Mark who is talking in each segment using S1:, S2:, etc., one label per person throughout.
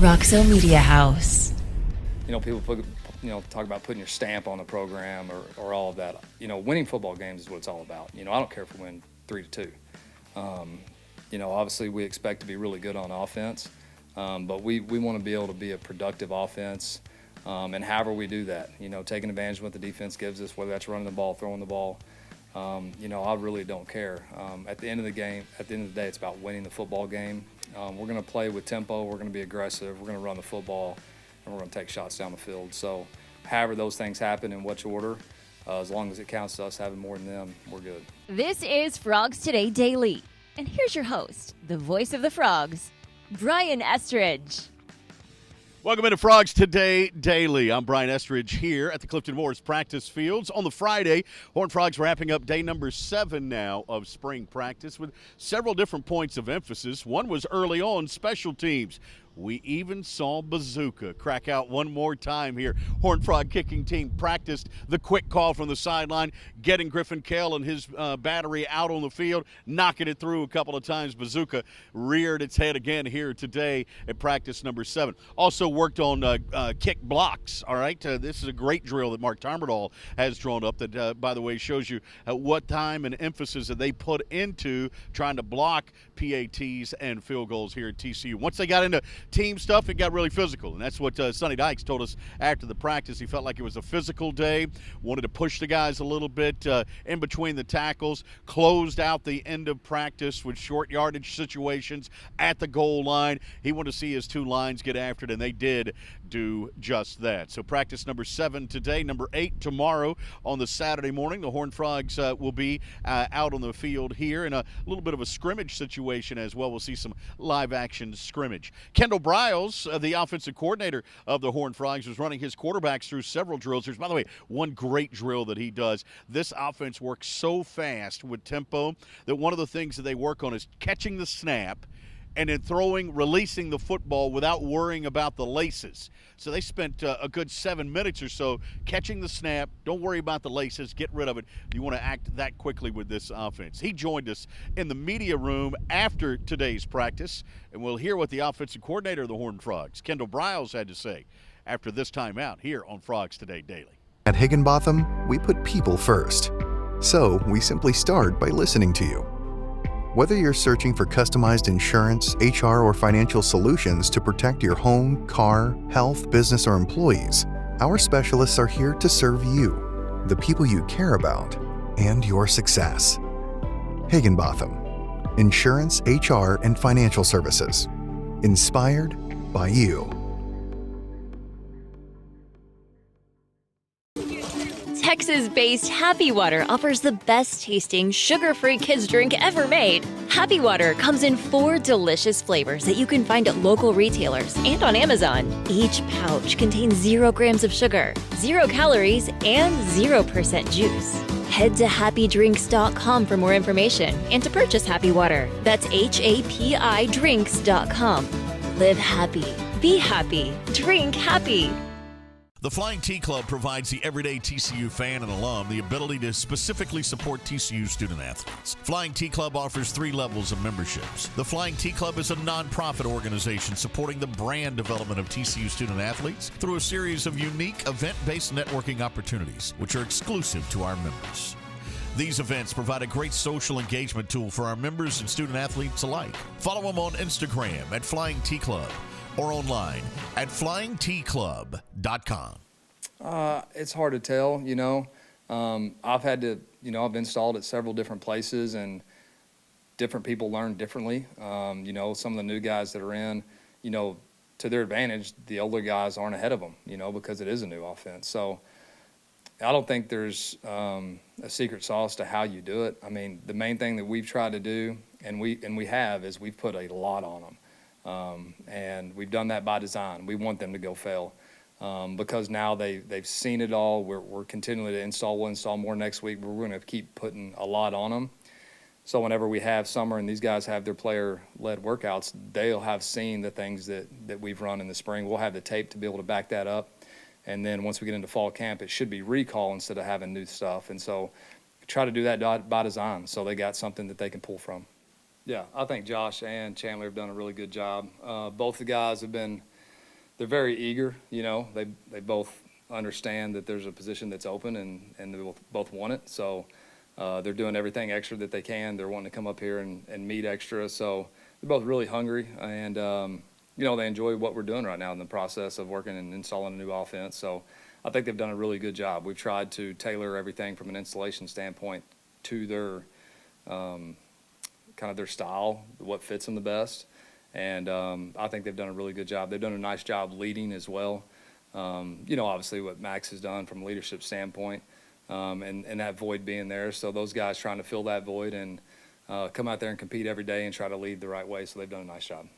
S1: Roxo Media House.
S2: People talk about putting your stamp on the program or all of that. Winning football games is what it's all about. I don't care if we win 3-2. Obviously we expect to be really good on offense, but we want to be able to be a productive offense, and however we do that, taking advantage of what the defense gives us, whether that's running the ball, throwing the ball. I really don't care. At the end of the day, it's about winning the football game. We're going to play with tempo. We're going to be aggressive. We're going to run the football, and we're going to take shots down the field. So however those things happen in which order, as long as it counts to us having more than them, we're good.
S3: This is Frogs Today Daily. And here's your host, the voice of the Frogs, Brian Estridge.
S4: Welcome into Frogs Today Daily. I'm Brian Estridge here at the Clifton Morris practice fields on the Friday. Horned Frogs wrapping up day number 7 now of spring practice with several different points of emphasis. One was early on special teams. We even saw Bazooka crack out one more time here. Horned Frog kicking team practiced the quick call from the sideline, getting Griffin Kell and his battery out on the field, knocking it through a couple of times. Bazooka reared its head again here today at practice number 7. Also worked on kick blocks, all right? This is a great drill that Mark Tarmerdahl has drawn up that, by the way, shows you what time and emphasis that they put into trying to block PATs and field goals here at TCU. Once they got into team stuff, it got really physical, and that's what Sonny Dykes told us after the practice. He felt like it was a physical day, wanted to push the guys a little bit in between the tackles, closed out the end of practice with short yardage situations at the goal line. He wanted to see his 2 lines get after it, and they did do just that. So practice number 7 today, number 8 tomorrow on the Saturday morning. The Horned Frogs will be out on the field here in a little bit of a scrimmage situation as well. We'll see some live action scrimmage. Kendal Briles, the offensive coordinator of the Horned Frogs, was running his quarterbacks through several drills. There's, by the way, one great drill that he does. This offense works so fast with tempo that one of the things that they work on is catching the snap and then releasing the football without worrying about the laces. So they spent a good 7 minutes or so catching the snap. Don't worry about the laces. Get rid of it. You want to act that quickly with this offense. He joined us in the media room after today's practice, and we'll hear what the offensive coordinator of the Horned Frogs, Kendal Briles, had to say after this time out here on Frogs Today Daily.
S5: At Higginbotham, we put people first. So we simply start by listening to you. Whether you're searching for customized insurance, HR, or financial solutions to protect your home, car, health, business, or employees, our specialists are here to serve you, the people you care about, and your success. Higginbotham. Insurance, HR, and financial services. Inspired by you.
S3: Texas-based Happy Water offers the best-tasting, sugar-free kids drink ever made. Happy Water comes in 4 delicious flavors that you can find at local retailers and on Amazon. Each pouch contains 0 grams of sugar, 0 calories, and 0% juice. Head to happydrinks.com for more information and to purchase Happy Water. That's HAPIdrinks.com. Live happy, be happy, drink happy.
S6: The Flying T Club provides the everyday TCU fan and alum the ability to specifically support TCU student athletes. Flying T Club offers 3 levels of memberships. The Flying T Club is a nonprofit organization supporting the brand development of TCU student athletes through a series of unique event-based networking opportunities, which are exclusive to our members. These events provide a great social engagement tool for our members and student athletes alike. Follow them on Instagram at Flying T Club or online at flyingtclub.com.
S2: It's hard to tell, I've had to, I've installed at several different places, and different people learn differently. Some of the new guys that are in, to their advantage, the older guys aren't ahead of them, because it is a new offense. So I don't think there's a secret sauce to how you do it. I mean, the main thing that we've tried to do, and we have, is we've put a lot on them. And we've done that by design. We want them to go fail, because now they've seen it all. We're continuing to install. We'll install more next week, but we're going to keep putting a lot on them. So whenever we have summer and these guys have their player-led workouts, they'll have seen the things that we've run in the spring. We'll have the tape to be able to back that up. And then once we get into fall camp, it should be recall instead of having new stuff. And so we try to do that by design, so they got something that they can pull from. Yeah, I think Josh and Chandler have done a really good job. Both the guys have been they're very eager. You know, they both understand that there's a position that's open, and they both want it. So they're doing everything extra that they can. They're wanting to come up here and meet extra. So they're both really hungry, and you know, they enjoy what we're doing right now in the process of working and installing a new offense. So I think they've done a really good job. We've tried to tailor everything from an installation standpoint to their kind of their style, what fits them the best. And I think they've done a really good job. They've done a nice job leading as well. You know, obviously what Max has done from a leadership standpoint, and that void being there. So those guys trying to fill that void and come out there and compete every day and try to lead the right way. So they've done a nice job.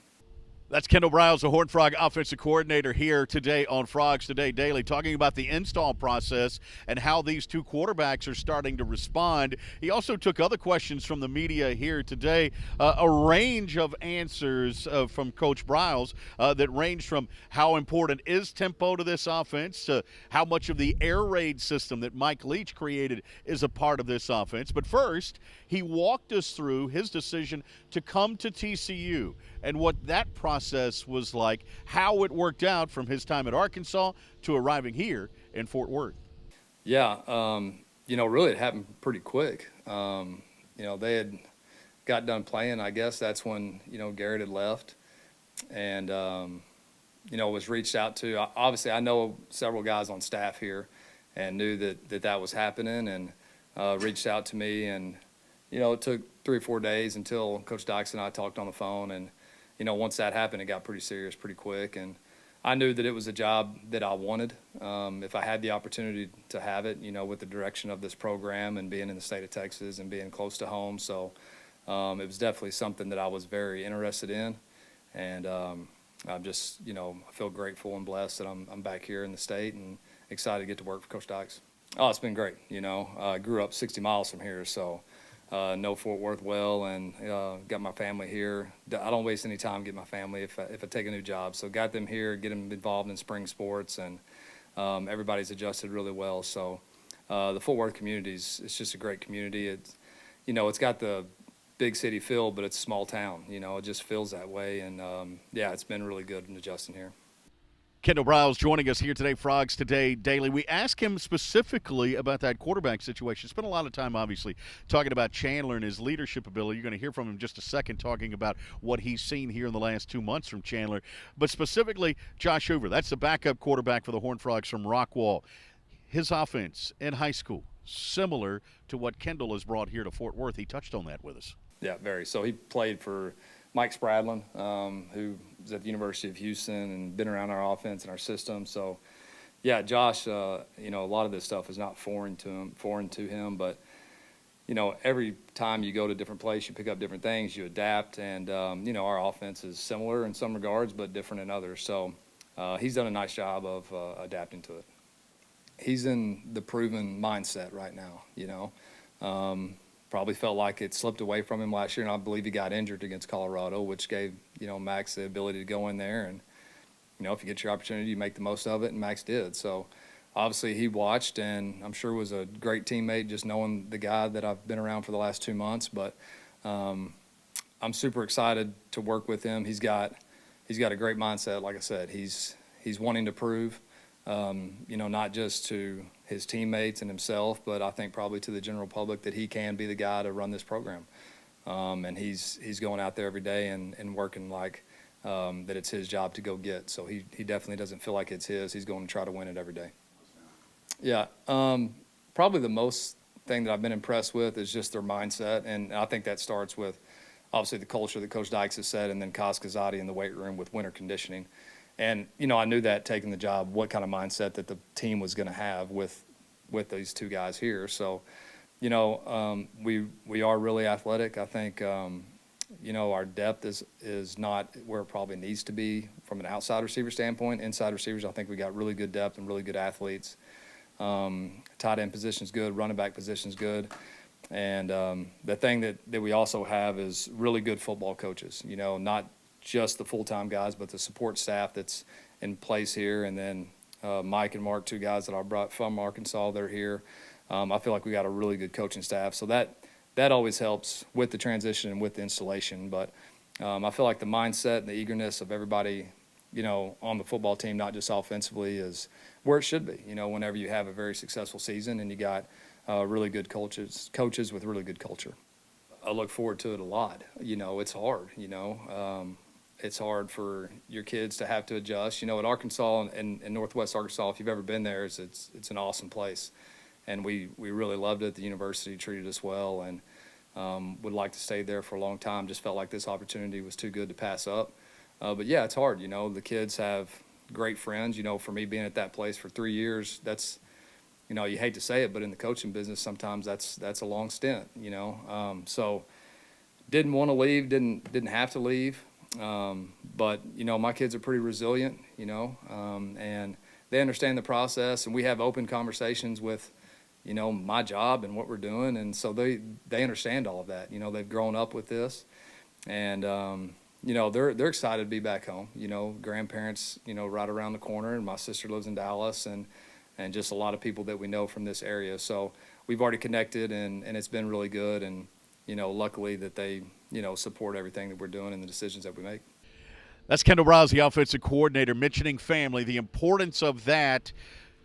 S4: That's Kendal Briles, the Horned Frog offensive coordinator, here today on Frogs Today Daily, talking about the install process and how these two quarterbacks are starting to respond. He also took other questions from the media here today, a range of answers from Coach Briles that ranged from how important is tempo to this offense to how much of the air raid system that Mike Leach created is a part of this offense. But first, he walked us through his decision to come to TCU and what that process was like, how it worked out from his time at Arkansas to arriving here in Fort Worth.
S2: Yeah, you know, really it happened pretty quick. You know, they had got done playing. I guess that's when, you know, Garrett had left, and you know, was reached out to. Obviously, I know several guys on staff here and knew that was happening, and reached out to me. And you know, it took 3 or 4 days until Coach Dykes and I talked on the phone. And you know, once that happened, it got pretty serious pretty quick. And I knew that it was a job that I wanted. If I had the opportunity to have it, you know, with the direction of this program and being in the state of Texas and being close to home. So it was definitely something that I was very interested in. And I'm just, you know, I feel grateful and blessed that I'm back here in the state and excited to get to work for Coach Dykes. Oh, it's been great. You know, I grew up 60 miles from here, so know Fort Worth well, and got my family here. I don't waste any time getting my family if I take a new job. So got them here, get them involved in spring sports, and everybody's adjusted really well. So the Fort Worth community it's just a great community. It's, you know, it's got the big city feel, but it's a small town. You know, it just feels that way. And yeah, it's been really good in adjusting here.
S4: Kendal Briles joining us here today, Frogs Today Daily. We asked him specifically about that quarterback situation. Spent a lot of time, obviously, talking about Chandler and his leadership ability. You're going to hear from him in just a second, talking about what he's seen here in the last 2 months from Chandler. But specifically, Josh Hoover, that's the backup quarterback for the Horned Frogs from Rockwall. His offense in high school, similar to what Kendal has brought here to Fort Worth. He touched on that with us.
S2: Yeah, very. So he played for Mike Spradlin, who was at the University of Houston and been around our offense and our system. So, yeah, Josh, you know, a lot of this stuff is not foreign to him. But, you know, every time you go to a different place, you pick up different things, you adapt. And, you know, our offense is similar in some regards, but different in others. So he's done a nice job of adapting to it. He's in the proven mindset right now, you know. Probably felt like it slipped away from him last year, and I believe he got injured against Colorado, which gave, you know, Max the ability to go in there. And, you know, if you get your opportunity, you make the most of it, and Max did. So, obviously, he watched, and I'm sure was a great teammate just knowing the guy that I've been around for the last 2 months. But I'm super excited to work with him. He's got a great mindset, like I said. He's wanting to prove, you know, not just to his teammates and himself, but I think probably to the general public that he can be the guy to run this program. And he's going out there every day and working like that it's his job to go get. So he definitely doesn't feel like it's his. He's going to try to win it every day. Yeah, probably the most thing that I've been impressed with is just their mindset, and I think that starts with obviously the culture that Coach Dykes has said, and then Kaz Kazadi in the weight room with winter conditioning. And, you know, I knew that taking the job, what kind of mindset that the team was going to have with these two guys here. So, you know, we are really athletic. I think, you know, our depth is not where it probably needs to be from an outside receiver standpoint. Inside receivers, I think we got really good depth and really good athletes. Tight end position's good, running back position's good. And the thing that we also have is really good football coaches, you know, not just the full-time guys, but the support staff that's in place here. And then Mike and Mark, 2 guys that I brought from Arkansas, they're here. I feel like we got a really good coaching staff. So that always helps with the transition and with the installation. But I feel like the mindset and the eagerness of everybody, on the football team, not just offensively, is where it should be. Whenever you have a very successful season and you got really good coaches with really good culture. I look forward to it a lot. It's hard, it's hard for your kids to have to adjust. At Arkansas and Northwest Arkansas, if you've ever been there, it's an awesome place. And we really loved it. The university treated us well, and would like to stay there for a long time. Just felt like this opportunity was too good to pass up. But yeah, it's hard. The kids have great friends. For me being at that place for 3 years, that's, you hate to say it, but in the coaching business, sometimes that's a long stint. So didn't want to leave, didn't have to leave. But my kids are pretty resilient. And they understand the process, and we have open conversations with my job and what we're doing, and so they understand all of that. They've grown up with this, and they're excited to be back home. Grandparents right around the corner, and my sister lives in Dallas, and just a lot of people that we know from this area. So we've already connected, and it's been really good, and luckily that they support everything that we're doing and the decisions that we make.
S4: That's Kendal Briles, the offensive coordinator, mentioning family, the importance of that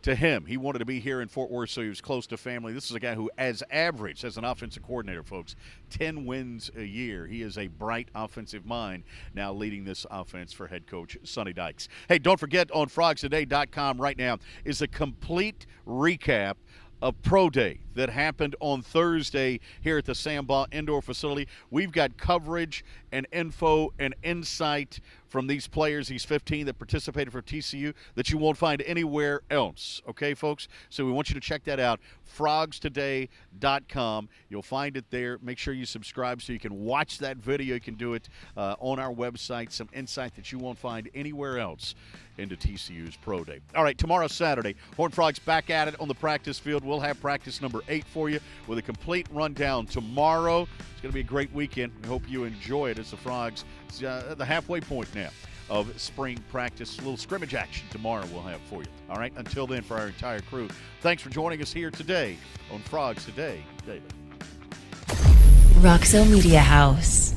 S4: to him. He wanted to be here in Fort Worth, so he was close to family. This is a guy who, as average, as an offensive coordinator, folks, 10 wins a year. He is a bright offensive mind now leading this offense for head coach Sonny Dykes. Hey, don't forget, on frogstoday.com right now is a complete recap of Pro Day that happened on Thursday here at the Sandball Indoor Facility. We've got coverage and info and insight from these players, these 15 that participated for TCU, that you won't find anywhere else. Okay, folks? So we want you to check that out, frogstoday.com. You'll find it there. Make sure you subscribe so you can watch that video. You can do it on our website, some insight that you won't find anywhere else into TCU's Pro Day. All right, tomorrow, Saturday, Horned Frogs back at it on the practice field. We'll have practice number 8 for you with a complete rundown tomorrow. It's going to be a great weekend. We hope you enjoy it as the Frogs, the halfway point now of spring practice. A little scrimmage action tomorrow we'll have for you. All right, until then, for our entire crew, thanks for joining us here today on Frogs Today Daily.
S1: Roxo Media House.